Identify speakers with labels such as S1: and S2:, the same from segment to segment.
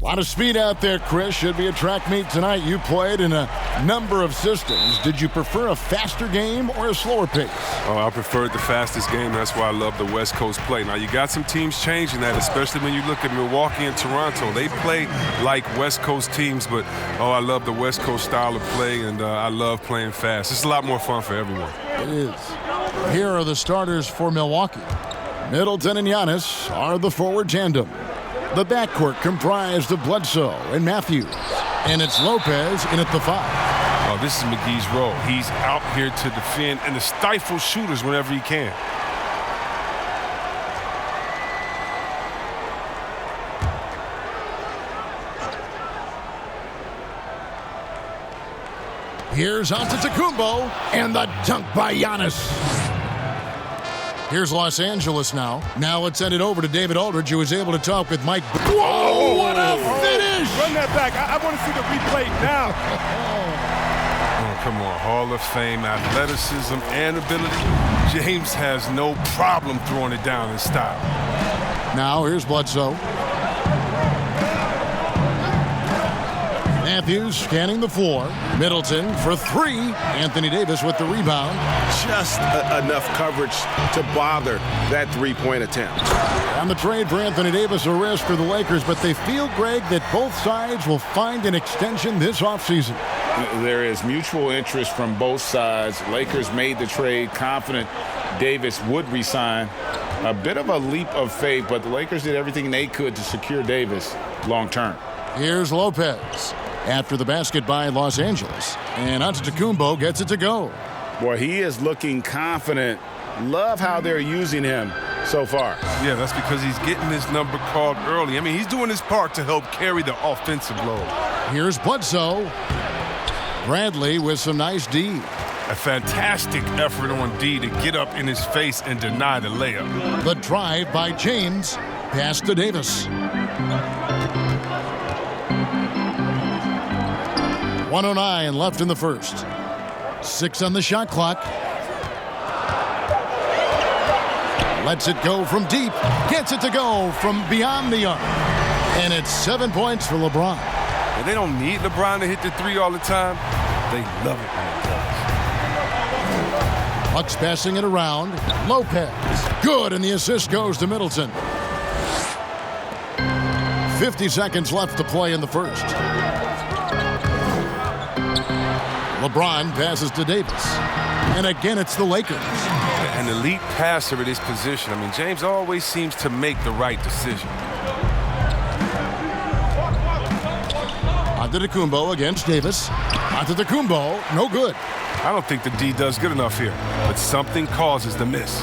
S1: A lot of speed out there, Chris. Should be a track meet tonight. You played in a number of systems. Did you prefer a faster game or a slower pace?
S2: Oh, I preferred the fastest game. That's why I love the West Coast play. Now, you got some teams changing that, especially when you look at Milwaukee and Toronto. They play like West Coast teams, but, I love the West Coast style of play, and I love playing fast. It's a lot more fun for everyone.
S1: It is. Here are the starters for Milwaukee. Middleton and Giannis are the forward tandem. The backcourt comprised of Bledsoe and Matthews. And it's Lopez in at the 5.
S2: Oh, this is McGee's role. He's out here to defend and to stifle shooters whenever he can.
S1: Here's Antetokounmpo, and the dunk by Giannis. Here's Los Angeles now. Now let's send it over to David Aldridge, who was able to talk with Mike. Whoa, what a finish!
S3: Run that back. I want to see the replay now.
S2: Oh, come on. Hall of Fame, athleticism, and ability. James has no problem throwing it down in style.
S1: Now here's Bledsoe. Matthews scanning the floor. Middleton for 3. Anthony Davis with the rebound.
S4: Just enough coverage to bother that three-point attempt.
S1: On the trade for Anthony Davis, a risk for the Lakers, but they feel, Greg, that both sides will find an extension this offseason.
S5: There is mutual interest from both sides. Lakers made the trade confident Davis would resign. A bit of a leap of faith, but the Lakers did everything they could to secure Davis long term.
S1: Here's Lopez after the basket by Los Angeles. And Antetokounmpo gets it to go.
S5: Boy, he is looking confident. Love how they're using him so far.
S2: Yeah, that's because he's getting his number called early. I mean, he's doing his part to help carry the offensive load.
S1: Here's Bledsoe. Bradley with some nice D.
S2: A fantastic effort on D to get up in his face and deny the layup.
S1: The drive by James. Pass to Davis. 1:09 left in the first. 6 on the shot clock. Lets it go from deep. Gets it to go from beyond the arc. And it's 7 points for LeBron.
S2: And they don't need LeBron to hit the 3 all the time. They love it when he does.
S1: Bucks passing it around. Lopez. Good, and the assist goes to Middleton. 50 seconds left to play in the first. LeBron passes to Davis. And again, it's the Lakers.
S2: An elite passer at his position. I mean, James always seems to make the right decision.
S1: Antetokounmpo against Davis. Antetokounmpo, no good.
S2: I don't think the D does good enough here, but something causes the miss.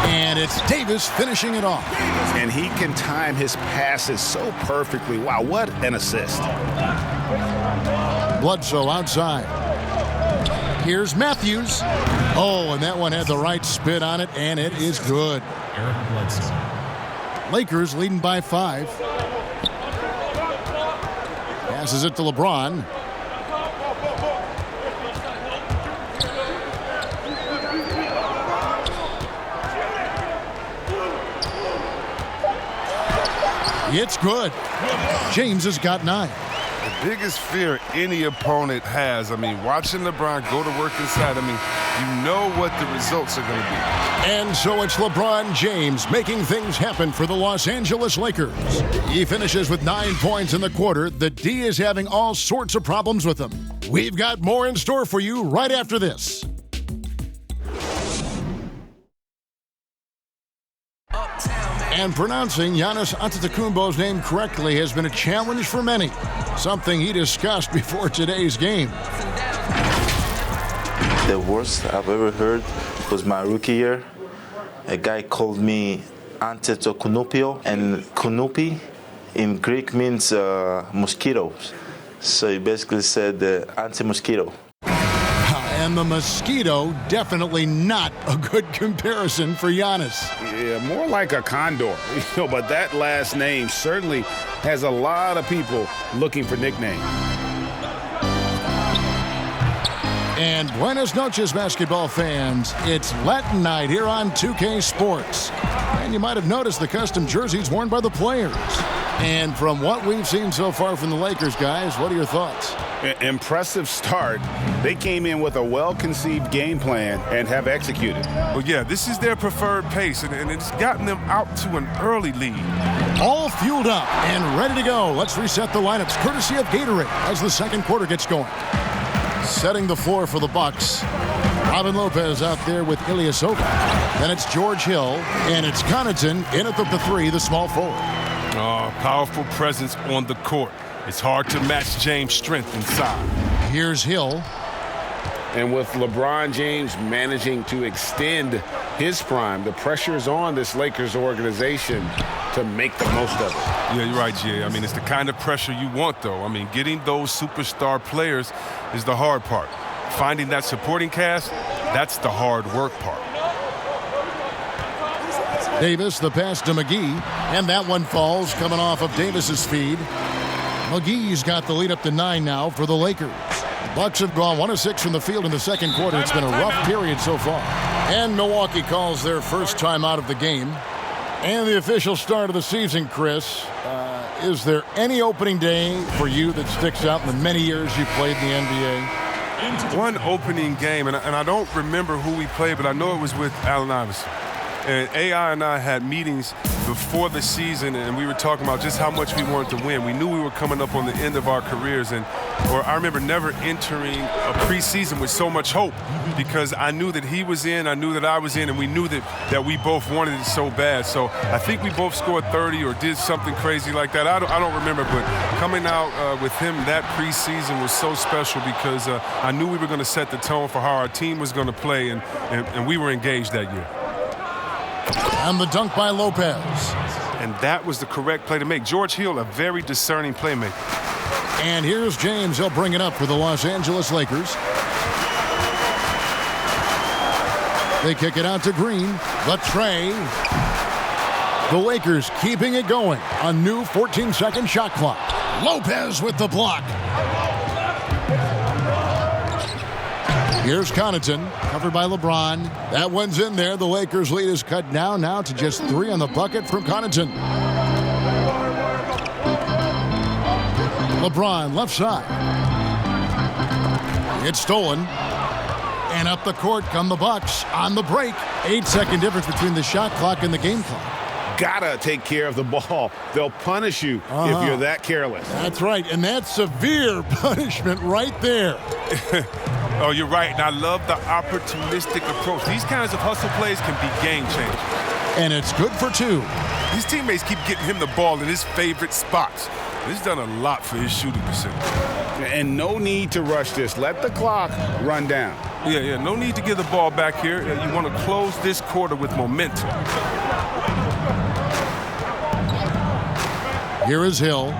S1: And it's Davis finishing it off.
S4: And he can time his passes so perfectly. Wow, what an assist.
S1: Bledsoe outside. Here's Matthews. Oh, and that one had the right spin on it, and it is good.
S6: Eric Bledsoe.
S1: Lakers leading by 5. Passes it to LeBron. It's good. James has got 9.
S2: The biggest fear any opponent has, I mean, watching LeBron go to work inside, I mean, you know what the results are going to be.
S1: And so it's LeBron James making things happen for the Los Angeles Lakers. He finishes with 9 points in the quarter. The D is having all sorts of problems with him. We've got more in store for you right after this. And pronouncing Giannis Antetokounmpo's name correctly has been a challenge for many, something he discussed before today's game.
S7: The worst I've ever heard was my rookie year. A guy called me Antetokounmpo, and Kunupi in Greek means mosquitoes. So he basically said anti-mosquito.
S1: And the mosquito, definitely not a good comparison for Giannis.
S5: Yeah, more like a condor. But that last name certainly has a lot of people looking for nicknames.
S1: And buenas noches, basketball fans. It's Latin night here on 2K Sports. And you might have noticed the custom jerseys worn by the players. And from what we've seen so far from the Lakers, guys, what are your thoughts?
S4: Impressive start. They came in with a well-conceived game plan and have executed.
S2: Well, yeah, this is their preferred pace, and it's gotten them out to an early lead.
S1: All fueled up and ready to go. Let's reset the lineups courtesy of Gatorade as the second quarter gets going. Setting the floor for the Bucks. Robin Lopez out there with Ilyasova. Then it's George Hill, and it's Connaughton in at the 3, the small forward.
S2: Powerful presence on the court. It's hard to match James' strength inside.
S1: Here's Hill.
S5: And with LeBron James managing to extend his prime, the pressure is on this Lakers organization to make the most of it.
S2: Yeah, you're right, Jay. I mean, it's the kind of pressure you want, though. I mean, getting those superstar players is the hard part. Finding that supporting cast, that's the hard work part.
S1: Davis, the pass to McGee, and that one falls coming off of Davis's feed. McGee's got the lead up to 9 now for the Lakers. Bucks have gone 1 of 6 from the field in the second quarter. It's been a rough period so far. And Milwaukee calls their first time out of the game. And the official start of the season, Chris. Is there any opening day for you that sticks out in the many years you played in the NBA?
S2: One opening game, and I don't remember who we played, but I know it was with Allen Iverson. And AI and I had meetings before the season, and we were talking about just how much we wanted to win. We knew we were coming up on the end of our careers, or I remember never entering a preseason with so much hope because I knew that he was in, I knew that I was in, and we knew that we both wanted it so bad. So I think we both scored 30 or did something crazy like that. I don't remember, but coming out with him that preseason was so special because I knew we were going to set the tone for how our team was going to play, and we were engaged that year.
S1: And the dunk by Lopez.
S2: And that was the correct play to make. George Hill, a very discerning playmaker.
S1: And here's James. He'll bring it up for the Los Angeles Lakers. They kick it out to Green. The tray. The Lakers keeping it going. A new 14-second shot clock. Lopez with the block. Here's Connaughton, covered by LeBron. That one's in there. The Lakers' lead is cut now to just 3 on the bucket from Connaughton. LeBron, left side. It's stolen. And up the court come the Bucks on the break. 8-second difference between the shot clock and the game clock.
S4: Gotta take care of the ball. They'll punish you if you're that careless.
S1: That's right, and that's severe punishment right there.
S2: Oh, you're right, and I love the opportunistic approach. These kinds of hustle plays can be game changers.
S1: And it's good for 2.
S2: His teammates keep getting him the ball in his favorite spots. He's done a lot for his shooting percentage.
S4: And no need to rush this. Let the clock run down.
S2: Yeah, no need to give the ball back here. You want to close this quarter with momentum.
S1: Here is Hill.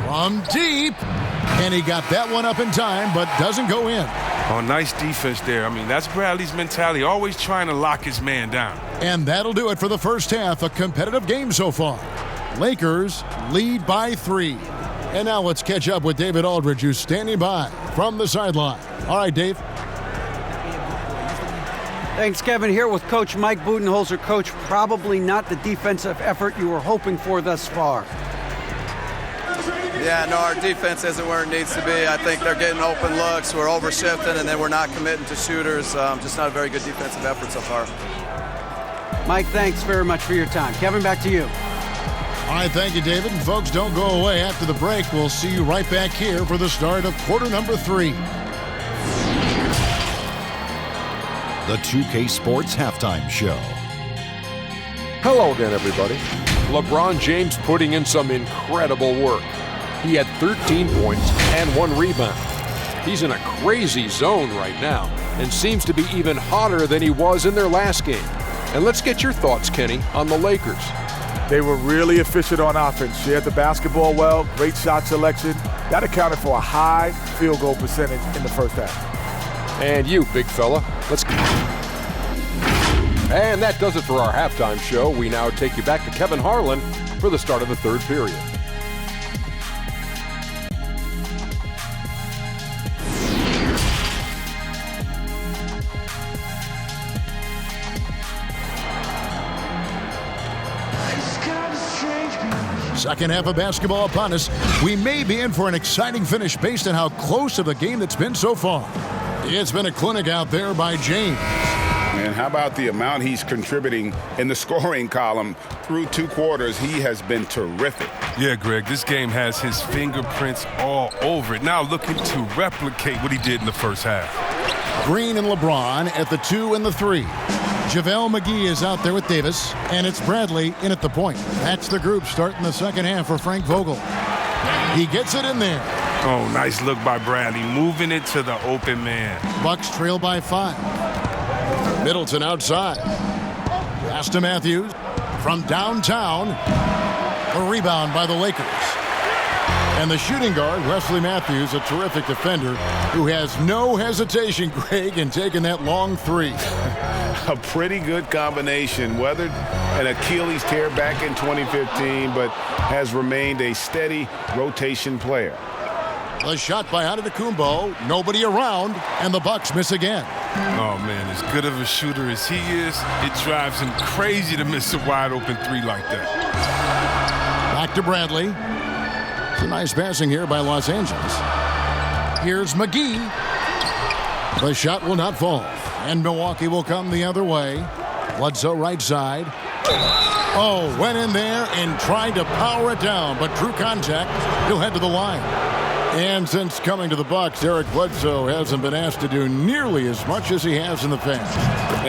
S1: From deep. And he got that one up in time, but doesn't go in.
S2: Oh, nice defense there. I mean, that's Bradley's mentality, always trying to lock his man down.
S1: And that'll do it for the first half. A competitive game so far. Lakers lead by 3. And now let's catch up with David Aldridge, who's standing by from the sideline. All right, Dave.
S6: Thanks, Kevin. Here with Coach Mike Budenholzer. Coach, probably not the defensive effort you were hoping for thus far.
S8: Yeah, no, our defense isn't where it needs to be. I think they're getting open looks. We're overshifting, and then we're not committing to shooters. Just not a very good defensive effort so far.
S6: Mike, thanks very much for your time. Kevin, back to you.
S1: All right, thank you, David. And folks, don't go away. After the break, we'll see you right back here for the start of quarter number 3.
S9: The 2K Sports Halftime Show.
S10: Hello again, everybody. LeBron James putting in some incredible work. He had 13 points and 1 rebound. He's in a crazy zone right now and seems to be even hotter than he was in their last game. And let's get your thoughts, Kenny, on the Lakers.
S3: They were really efficient on offense. Shared the basketball well, great shot selection. That accounted for a high field goal percentage in the first half.
S10: And you, big fella, let's go. And that does it for our halftime show. We now take you back to Kevin Harlan for the start of the third period.
S11: It's kind of strange.
S1: Second half of basketball upon us. We may be in for an exciting finish based on how close of a game that's been so far. It's been a clinic out there by James.
S4: And how about the amount he's contributing in the scoring column through 2 quarters? He has been terrific.
S2: Yeah, Greg, this game has his fingerprints all over it. Now looking to replicate what he did in the first half.
S1: Green and LeBron at the 2 and the 3. JaVale McGee is out there with Davis, and it's Bradley in at the point. That's the group starting the second half for Frank Vogel. He gets it in there.
S2: Oh, nice look by Bradley, moving it to the open man.
S1: Bucks trail by 5. Middleton outside. Pass to Matthews from downtown. A rebound by the Lakers. And the shooting guard, Wesley Matthews, a terrific defender who has no hesitation, Greg, in taking that long 3.
S4: A pretty good combination. Weathered an Achilles tear back in 2015, but has remained a steady rotation player.
S1: A shot by Antetokounmpo, nobody around, and the Bucks miss again.
S2: Oh, man, as good of a shooter as he is, it drives him crazy to miss a wide-open 3 like that.
S1: Back to Bradley. It's a nice passing here by Los Angeles. Here's McGee. The shot will not fall, and Milwaukee will come the other way. Bledsoe right side. Oh, went in there and tried to power it down, but true contact. He'll head to the line. And since coming to the Bucks, Eric Bledsoe hasn't been asked to do nearly as much as he has in the past.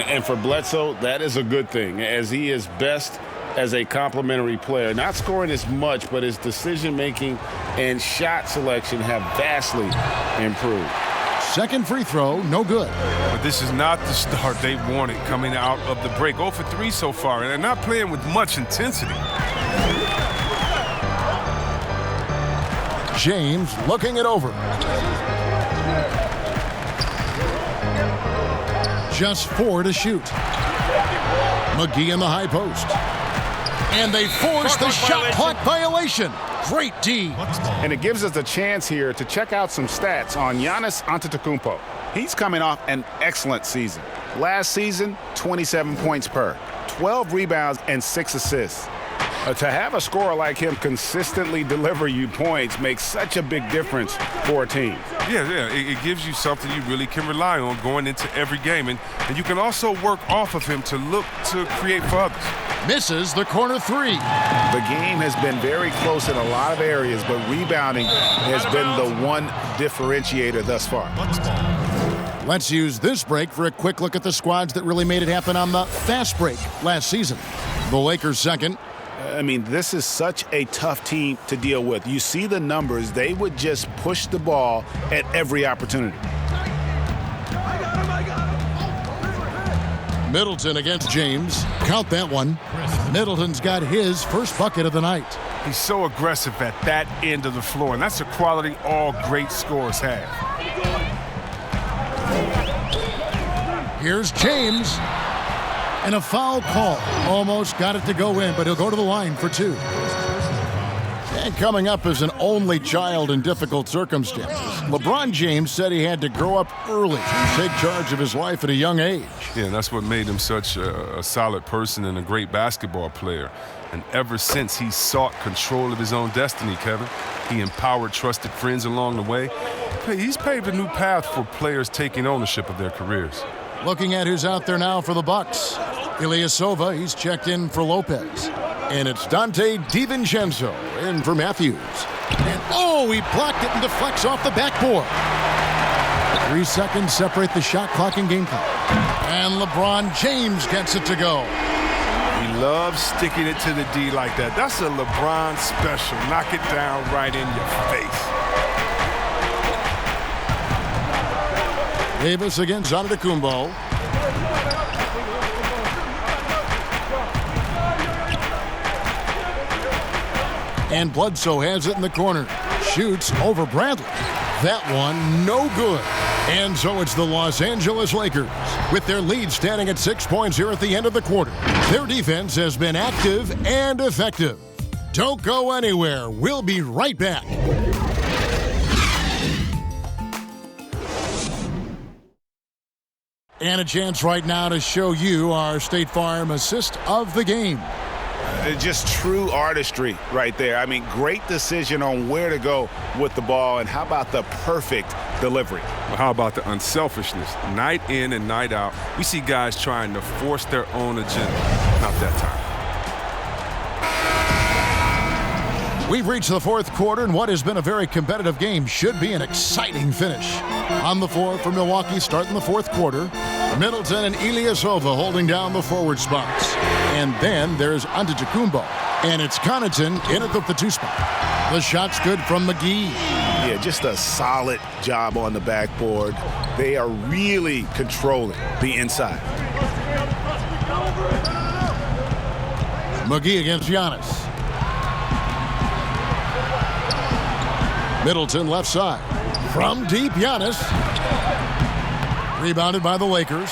S5: And for Bledsoe, that is a good thing, as he is best as a complementary player. Not scoring as much, but his decision-making and shot selection have vastly improved.
S1: Second free throw, no good.
S2: But this is not the start they wanted coming out of the break. 0 for 3 so far, and they're not playing with much intensity.
S1: James looking it over. Just 4 to shoot. McGee in the high post. And they force the shot clock violation. Great D.
S4: And it gives us a chance here to check out some stats on Giannis Antetokounmpo. He's coming off an excellent season. Last season, 27 points per, 12 rebounds, and 6 assists. To have a scorer like him consistently deliver you points makes such a big difference for a team.
S2: Yeah, it gives you something you really can rely on going into every game. And you can also work off of him to look to create for others.
S1: Misses the corner 3.
S4: The game has been very close in a lot of areas, but rebounding has been the one differentiator thus far.
S1: Let's use this break for a quick look at the squads that really made it happen on the fast break last season. The Lakers second.
S4: I mean, this is such a tough team to deal with. You see the numbers. They would just push the ball at every opportunity.
S1: Middleton against James. Count that one. Middleton's got his first bucket of the night.
S2: He's so aggressive at that end of the floor, and that's a quality all great scorers have.
S1: Here's James. And a foul call. Almost got it to go in, but he'll go to the line for 2. And coming up as an only child in difficult circumstances, LeBron James said he had to grow up early and take charge of his life at a young age.
S2: Yeah, and that's what made him such a solid person and a great basketball player. And ever since he sought control of his own destiny, Kevin, he empowered trusted friends along the way. He's paved a new path for players taking ownership of their careers.
S1: Looking at who's out there now for the Bucks. Ilyasova, he's checked in for Lopez. And it's Dante DiVincenzo in for Matthews. And he blocked it and deflects off the backboard. 3 seconds separate the shot clock and game clock. And LeBron James gets it to go.
S2: He loves sticking it to the D like that. That's a LeBron special. Knock it down right in your face.
S1: Davis against Antetokounmpo. And Bledsoe has it in the corner. Shoots over Bradley. That one, no good. And so it's the Los Angeles Lakers, with their lead standing at 6 points here at the end of the quarter. Their defense has been active and effective. Don't go anywhere. We'll be right back. And a chance right now to show you our State Farm assist of the game.
S4: Just true artistry right there. I mean, great decision on where to go with the ball, and how about the perfect delivery?
S2: Well, how about the unselfishness? Night in and night out, we see guys trying to force their own agenda. Not that time.
S1: We've reached the fourth quarter, and what has been a very competitive game should be an exciting finish. On the floor for Milwaukee, starting the fourth quarter, Middleton and Ilyasova holding down the forward spots. And then there's Antetokounmpo, and it's Connaughton in at the 2 spot. The shot's good from McGee.
S4: Yeah, just a solid job on the backboard. They are really controlling the inside.
S1: McGee against Giannis. Middleton left side. From deep, Giannis. Rebounded by the Lakers.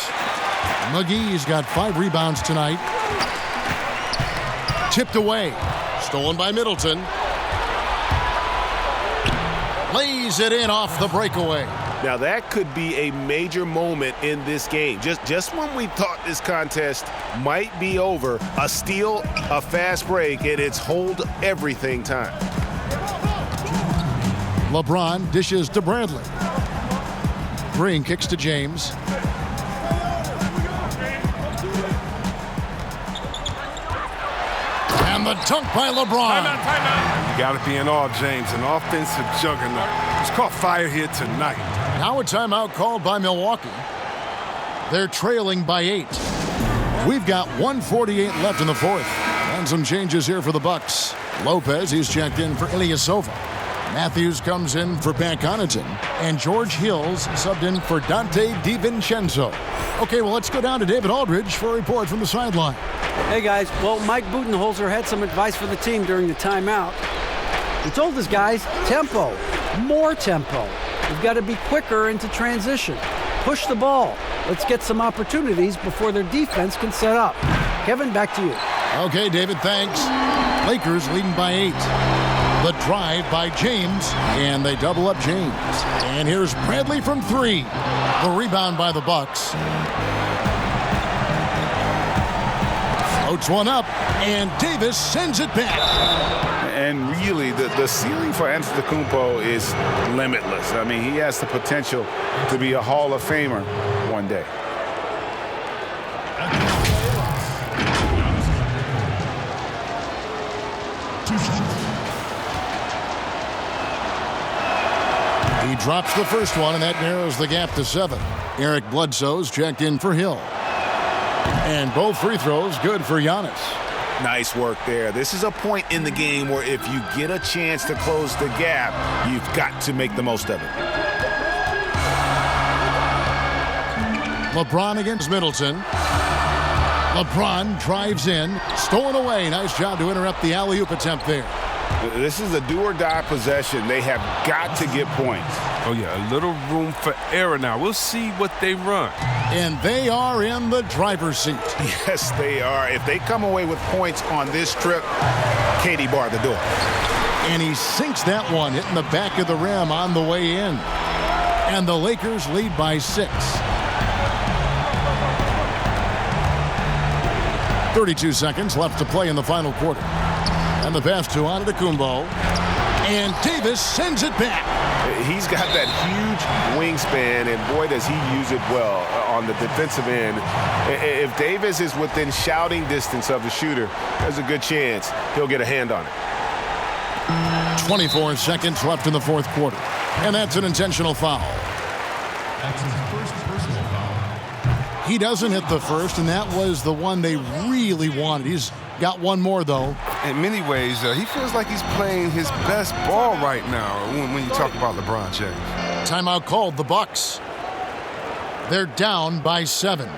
S1: McGee's got 5 rebounds tonight. Tipped away. Stolen by Middleton. Lays it in off the breakaway.
S4: Now that could be a major moment in this game. Just when we thought this contest might be over, a steal, a fast break, and it's hold everything time.
S1: LeBron dishes to Bradley. Green kicks to James. And the dunk by LeBron.
S2: Timeout. You got to be in awe, James. An offensive juggernaut. It's caught fire here tonight.
S1: Now a timeout called by Milwaukee. They're trailing by 8. We've got 1:48 left in the fourth. And some changes here for the Bucks. Lopez, he's checked in for Ilyasova. Matthews comes in for Pat Connaughton, and George Hills subbed in for Dante DiVincenzo. Okay, well, let's go down to David Aldridge for a report from the sideline.
S6: Hey, guys. Well, Mike Budenholzer had some advice for the team during the timeout. He told his guys, tempo, more tempo. We've got to be quicker into transition. Push the ball. Let's get some opportunities before their defense can set up. Kevin, back to you.
S1: Okay, David, thanks. Lakers leading by 8. The drive by James, and they double up James. And here's Bradley from 3. The rebound by the Bucks. Floats one up, and Davis sends it back.
S4: And really, the ceiling for Antetokounmpo is limitless. I mean, he has the potential to be a Hall of Famer one day.
S1: He drops the first one, and that narrows the gap to 7. Eric Bledsoe's checked in for Hill. And both free throws good for Giannis.
S4: Nice work there. This is a point in the game where if you get a chance to close the gap, you've got to make the most of it.
S1: LeBron against Middleton. LeBron drives in. Stolen away. Nice job to interrupt the alley-oop attempt there.
S4: This is a do-or-die possession. They have got to get points.
S2: Oh, yeah, a little room for error now. We'll see what they run.
S1: And they are in the driver's seat.
S4: Yes, they are. If they come away with points on this trip, Katie barred the door.
S1: And he sinks that one, hitting the back of the rim on the way in. And the Lakers lead by 6. 32 seconds left to play in the final quarter. And the pass to Antetokounmpo. And Davis sends it back.
S4: He's got that huge wingspan, and boy, does he use it well on the defensive end. If Davis is within shouting distance of the shooter, there's a good chance he'll get a hand on it.
S1: 24 seconds left in the fourth quarter. And that's an intentional foul.
S11: That's his first personal foul.
S1: He doesn't hit the first, and that was the one they really wanted. He's got one more, though.
S2: In many ways, he feels like he's playing his best ball right now when you talk about LeBron James.
S1: Timeout called, the Bucks. They're down by 7.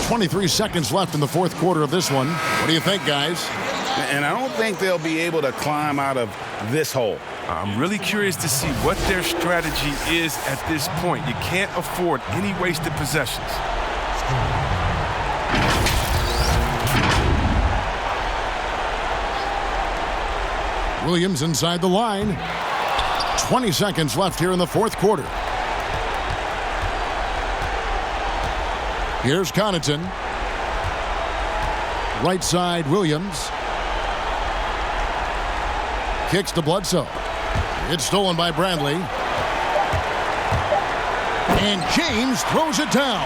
S1: 23 seconds left in the fourth quarter of this one. What do you think, guys?
S4: And I don't think they'll be able to climb out of this hole.
S2: I'm really curious to see what their strategy is at this point. You can't afford any wasted possessions.
S1: Williams inside the line. 20 seconds left here in the fourth quarter. Here's Connaughton. Right side, Williams. Kicks to Bledsoe. It's stolen by Bradley. And James throws it down.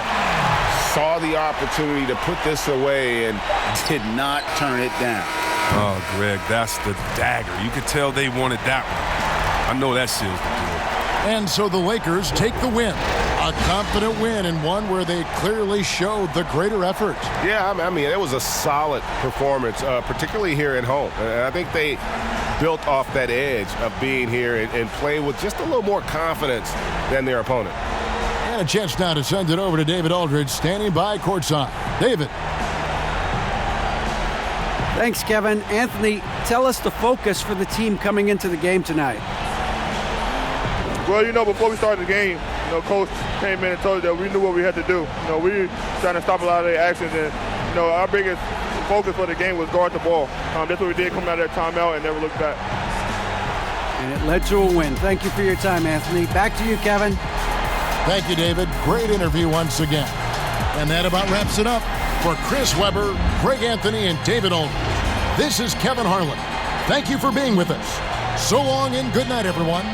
S4: Saw the opportunity to put this away and did not turn it down.
S2: Oh, Greg, that's the dagger. You could tell they wanted that one. I know that seals the deal.
S1: And so the Lakers take the win. A confident win, and one where they clearly showed the greater effort.
S12: Yeah, I mean, it was a solid performance, particularly here at home. And I think they built off that edge of being here and play with just a little more confidence than their opponent.
S1: And a chance now to send it over to David Aldridge, standing by courtside. David.
S6: Thanks, Kevin. Anthony, tell us the focus for the team coming into the game tonight.
S13: Well, before we started the game, Coach came in and told us that we knew what we had to do. We were trying to stop a lot of their actions, and our biggest focus for the game was guard the ball. That's what we did coming out of that timeout and never looked back.
S6: And it led to a win. Thank you for your time, Anthony. Back to you, Kevin.
S1: Thank you, David. Great interview once again. And that about wraps it up. For Chris Webber, Greg Anthony, and David Aldridge, this is Kevin Harlan. Thank you for being with us. So long and good night, everyone.